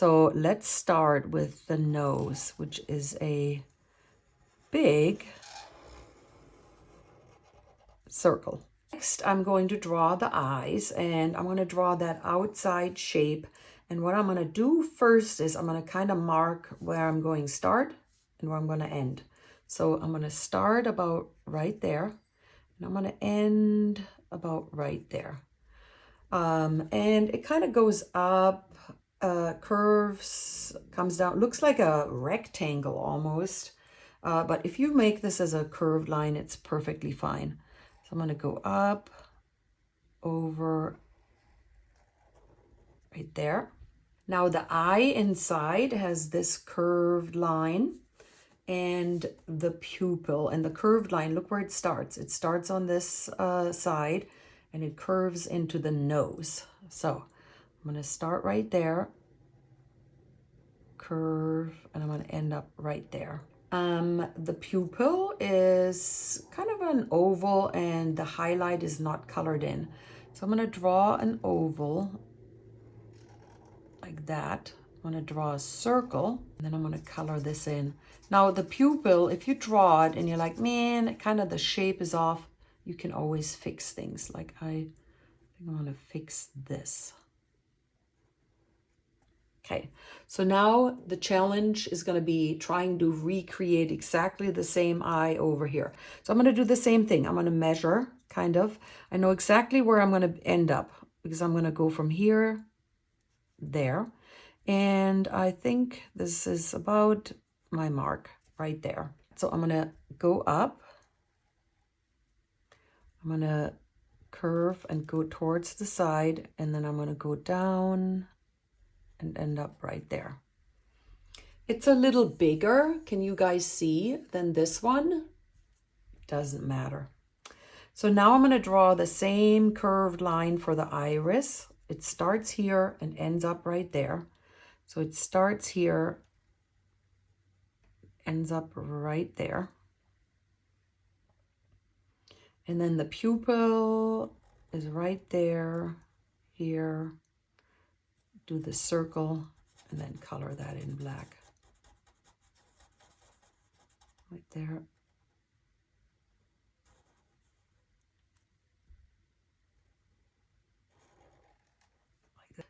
So let's start with the nose, which is a big circle. Next, I'm going to draw the eyes, and I'm going to draw that outside shape. And what I'm going to do first is I'm going to kind of mark where I'm going to start and where I'm going to end. So I'm going to start about right there, and I'm going to end about right there. And it kind of goes up, curves, comes down, looks like a rectangle almost. But if you make this as a curved line, it's perfectly fine. So I'm going to go up, over, right there. Now the eye inside has this curved line and the pupil, and the curved line, look where it starts. It starts on this side and it curves into the nose. So I'm going to start right there, curve, and I'm going to end up right there. The pupil is kind of an oval and the highlight is not colored in. So I'm going to draw an oval like that. I'm going to draw a circle, and then I'm going to color this in. Now the pupil, if you draw it and you're like, man, kind of the shape is off, you can always fix things. Like I think I'm going to fix this. Okay, so now the challenge is going to be trying to recreate exactly the same eye over here. So I'm going to do the same thing. I'm going to measure, kind of. I know exactly where I'm going to end up because I'm going to go from here, there. And I think this is about my mark right there. So I'm going to go up. I'm going to curve and go towards the side, and then I'm going to go down and end up right there. It's a little bigger, can you guys see, than this one? Doesn't matter. So now I'm going to draw the same curved line for the iris. It starts here and ends up right there. So it starts here, ends up right there. And then the pupil is right there, here. Do the circle and then color that in black. Right there.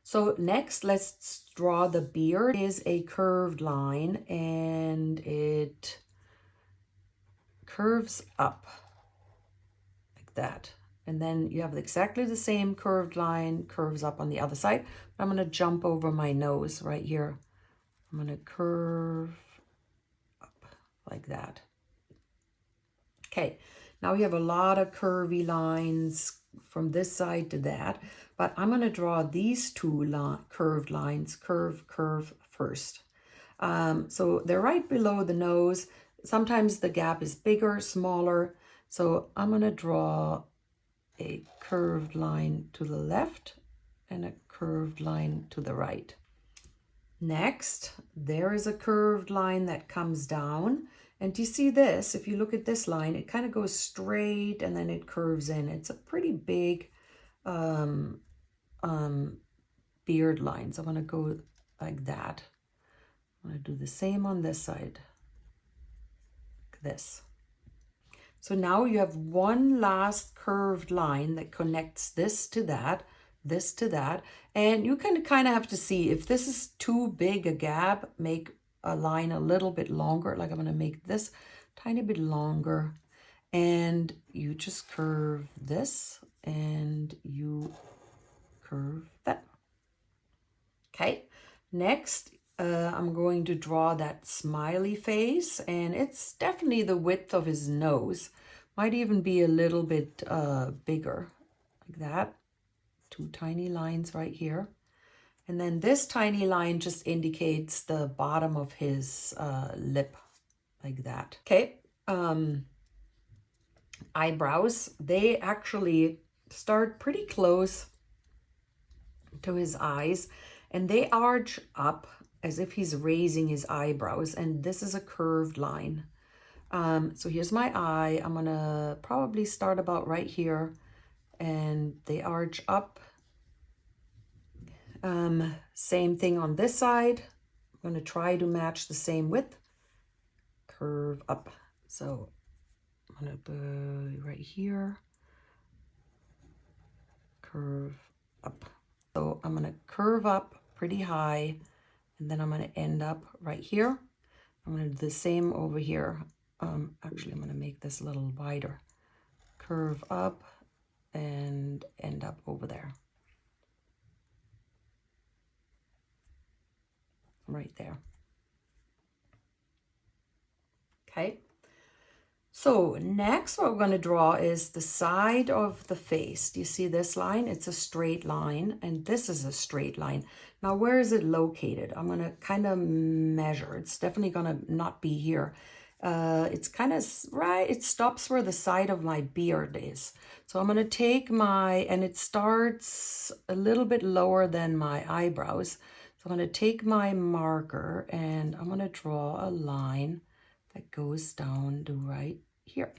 So next, let's draw the beard. It is a curved line and it curves up like that. And then you have exactly the same curved line, curves up on the other side. I'm going to jump over my nose right here. I'm going to curve up like that. Okay, now we have a lot of curvy lines from this side to that, but I'm going to draw these two curved lines, curve, curve first. So they're right below the nose. Sometimes the gap is bigger, smaller. So I'm going to draw a curved line to the left and a curved line to the right. Next, there is a curved line that comes down. And do you see this? If you look at this line, it kind of goes straight and then it curves in. It's a pretty big beard line. So I'm going to go like that. I'm going to do the same on this side, like this. So now you have one last curved line that connects this to that, this to that. And you can kind of have to see if this is too big a gap, make a line a little bit longer. Like I'm going to make this tiny bit longer. And you just curve this and you curve that. Okay, next I'm going to draw that smiley face, and it's definitely the width of his nose. Might even be a little bit bigger, like that. Two tiny lines right here. And then this tiny line just indicates the bottom of his lip, like that. Okay, eyebrows, they actually start pretty close to his eyes, and they arch up as if he's raising his eyebrows, and this is a curved line. So here's my eye. I'm gonna probably start about right here, and they arch up Same thing on this side. I'm going to try to match the same width. Curve up. So I'm going to go right here. Curve up. So I'm going to curve up pretty high, and then I'm going to end up right here. I'm going to do the same over here. Actually, I'm going to make this a little wider. Curve up and end up over there. Right there. Okay. So next what we're going to draw is the side of the face. Do you see this line? It's a straight line, and this is a straight line. Now, where is it located? I'm going to kind of measure. It's definitely going to not be here. It's kind of right. It stops where the side of my beard is. So I'm going to take and it starts a little bit lower than my eyebrows. So I'm going to take my marker and I'm going to draw a line that goes down to right here.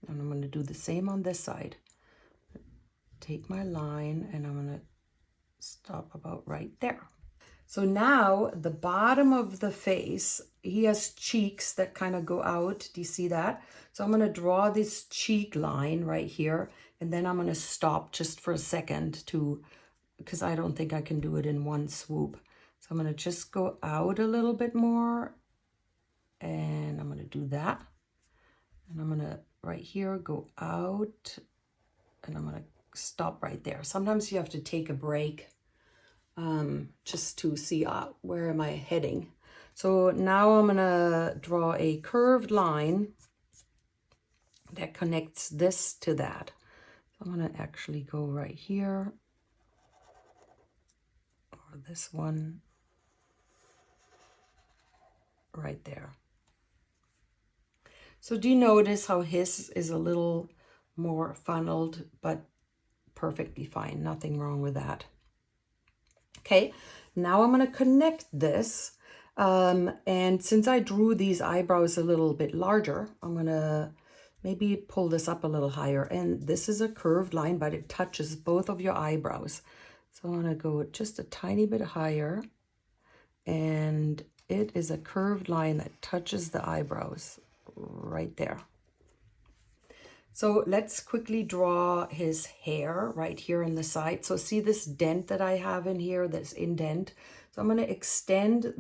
And I'm going to do the same on this side. Take my line and I'm going to stop about right there. So now the bottom of the face, he has cheeks that kind of go out. Do you see that? So I'm going to draw this cheek line right here, and then I'm going to stop just for a second because I don't think I can do it in one swoop. So I'm going to just go out a little bit more, and I'm going to do that. And I'm going to right here go out, and I'm going to stop right there. Sometimes you have to take a break just to see where am I heading. So now I'm going to draw a curved line that connects this to that. So I'm going to actually go right here, or this one right there. So do you notice how his is a little more funneled, but perfectly fine. Nothing wrong with that. Okay, now I'm going to connect this. And since I drew these eyebrows a little bit larger, I'm going to maybe pull this up a little higher. And this is a curved line, but it touches both of your eyebrows. So I'm going to go just a tiny bit higher. And it is a curved line that touches the eyebrows right there. So let's quickly draw his hair right here on the side. So see this dent that I have in here, this indent. So I'm going to extend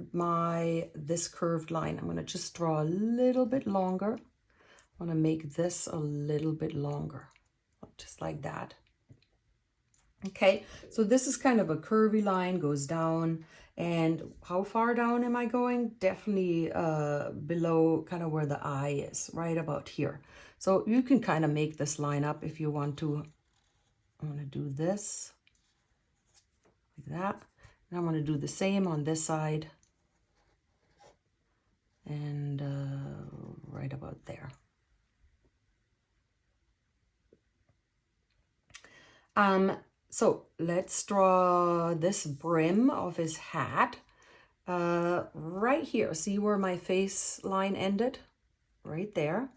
this curved line. I'm going to just draw a little bit longer. I want to make this a little bit longer, just like that. Okay, so this is kind of a curvy line, goes down. And how far down am I going? Definitely below kind of where the eye is, right about here. So you can kind of make this line up if you want to. I'm going to do this like that. And I'm going to do the same on this side. And right about there. So let's draw this brim of his hat right here. See where my face line ended? Right there.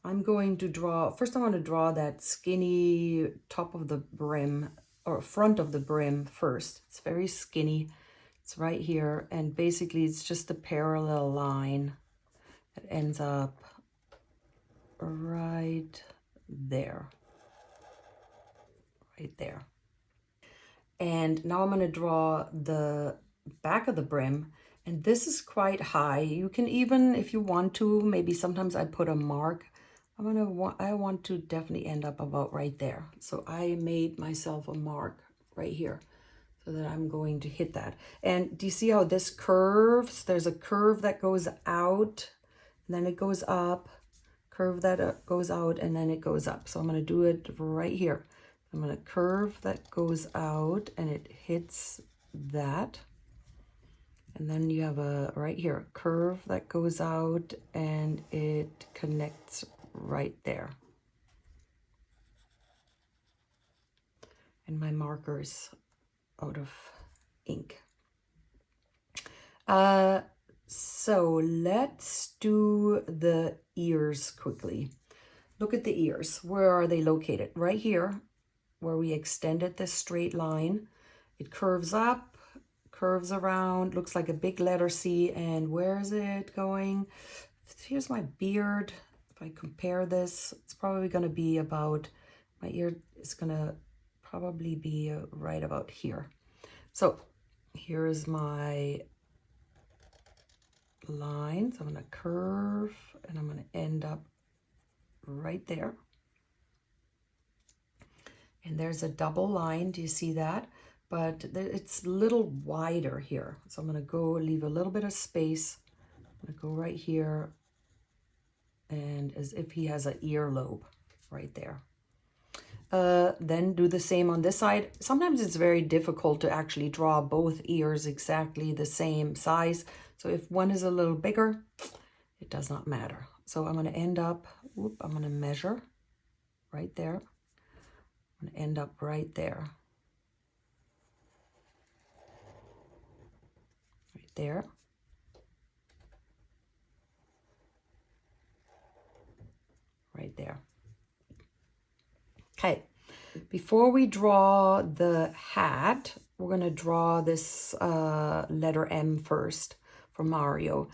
I'm going to draw, first I want to draw that skinny top of the brim, or front of the brim first. It's very skinny. It's right here. And basically it's just a parallel line that ends up right there. Right there. And now I'm going to draw the back of the brim. And this is quite high. You can even, if you want to, maybe sometimes I put a mark. I want to definitely end up about right there. So I made myself a mark right here so that I'm going to hit that. And do you see how this curves? There's a curve that goes out, and then it goes up, curve that goes out, and then it goes up. So I'm going to do it right here. I'm going to curve that goes out, and it hits that. And then you have a right here, curve that goes out, and it connects right there. And my marker's out of ink. So let's do the ears quickly. Look at the ears. Where are they located? Right here, where we extended this straight line. It curves up, curves around, looks like a big letter C. And where is it going? Here's my beard. If I compare this, it's probably going to be about, my ear is going to probably be right about here. So here is my line. So I'm going to curve and I'm going to end up right there. And there's a double line. Do you see that? But it's a little wider here. So I'm going to go leave a little bit of space. I'm going to go right here. And as if he has an earlobe right there. Then do the same on this side. Sometimes it's very difficult to actually draw both ears exactly the same size. So if one is a little bigger, it does not matter. So I'm going to end up, I'm going to measure right there. I'm going to end up right there. Right there. Right there. Okay, before we draw the hat, we're going to draw this letter M first for Mario.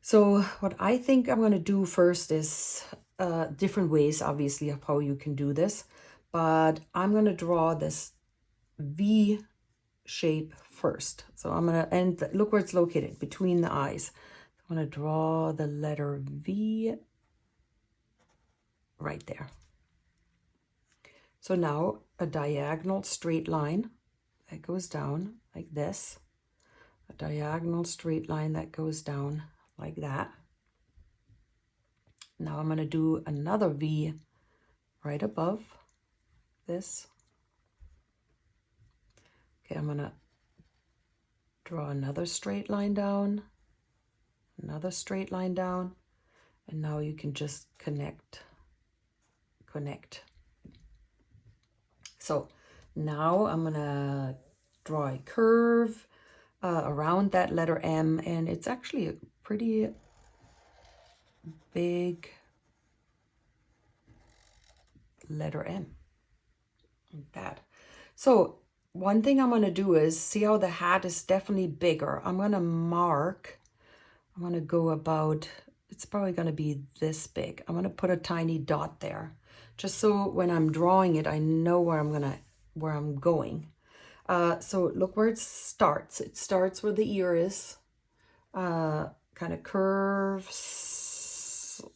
So what I think I'm going to do first is different ways, obviously, of how you can do this. But I'm going to draw this V shape first. So I'm going to, and look where it's located, between the eyes. I'm going to draw the letter V right there. So now a diagonal straight line that goes down like this. A diagonal straight line that goes down like that. Now I'm going to do another V right above this. Okay, I'm going to draw another straight line down, another straight line down, and now you can just connect. So now I'm going to draw a curve around that letter M, and it's actually a pretty big letter M, like that. So one thing I'm going to do is, see how the hat is definitely bigger. I'm going to mark, I'm going to go about, it's probably going to be this big. I'm going to put a tiny dot there, just so when I'm drawing it, I know where I'm going. So look where it starts. It starts where the ear is, kind of curves,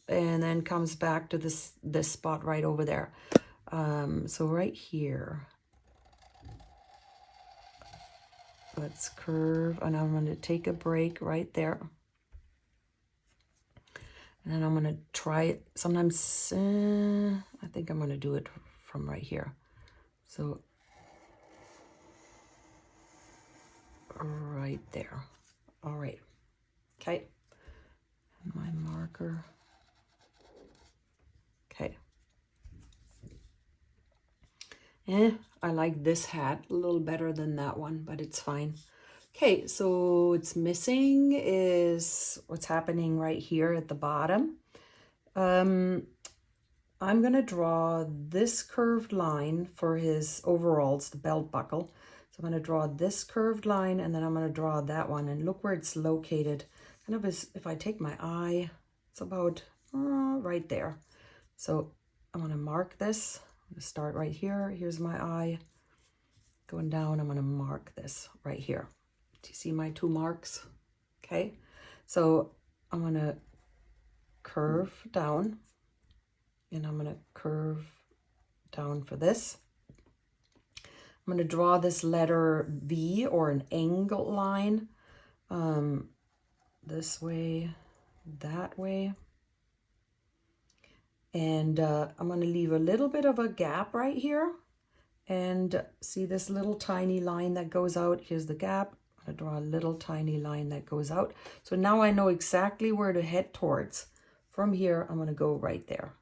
and then comes back to this spot right over there. So right here, let's curve, and I'm going to take a break right there. And then I'm going to try it. Sometimes, I think I'm going to do it from right here. So, right there. All right. Okay. My marker. Okay. I like this hat a little better than that one, but it's fine. Okay, so what's missing is what's happening right here at the bottom. I'm going to draw this curved line for his overalls, the belt buckle. So I'm going to draw this curved line, and then I'm going to draw that one. And look where it's located. Kind of as if I take my eye, it's about right there. So I'm going to mark this. I'm going to start right here. Here's my eye. Going down, I'm going to mark this right here. Do you see my two marks? Okay, so I'm going to curve down, and I'm going to curve down for this. I'm going to draw this letter V, or an angle line, this way, that way. And I'm going to leave a little bit of a gap right here. And see this little tiny line that goes out? Here's the gap. I'm going to draw a little tiny line that goes out. So now I know exactly where to head towards. From here, I'm going to go right there.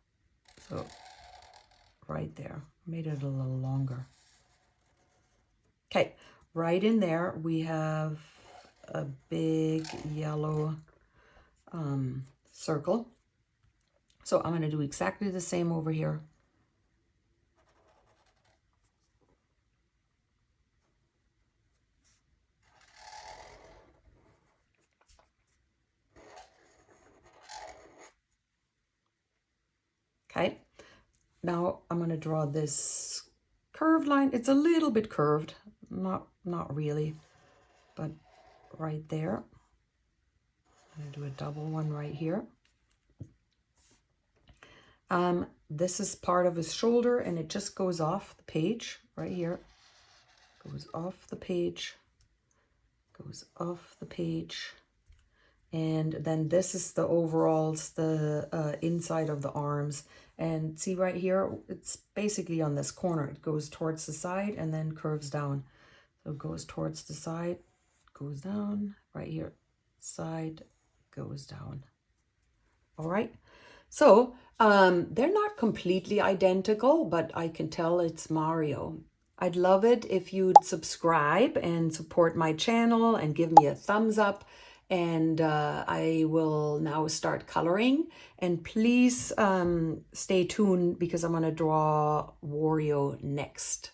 So right there. Made it a little longer. Okay, right in there we have a big yellow circle. So I'm going to do exactly the same over here. now I'm going to draw this curved line. It's a little bit curved, not really, but right there. I'm going to do a double one right here. This is part of his shoulder, and it just goes off the page right here. Goes off the page, goes off the page. And then this is the overalls, the inside of the arms. And see right here, it's basically on this corner. It goes towards the side and then curves down. So it goes towards the side, goes down, right here, side, goes down. All right. So they're not completely identical, but I can tell it's Mario. I'd love it if you'd subscribe and support my channel and give me a thumbs up. And I will now start coloring. And please stay tuned because I'm going to draw Wario next.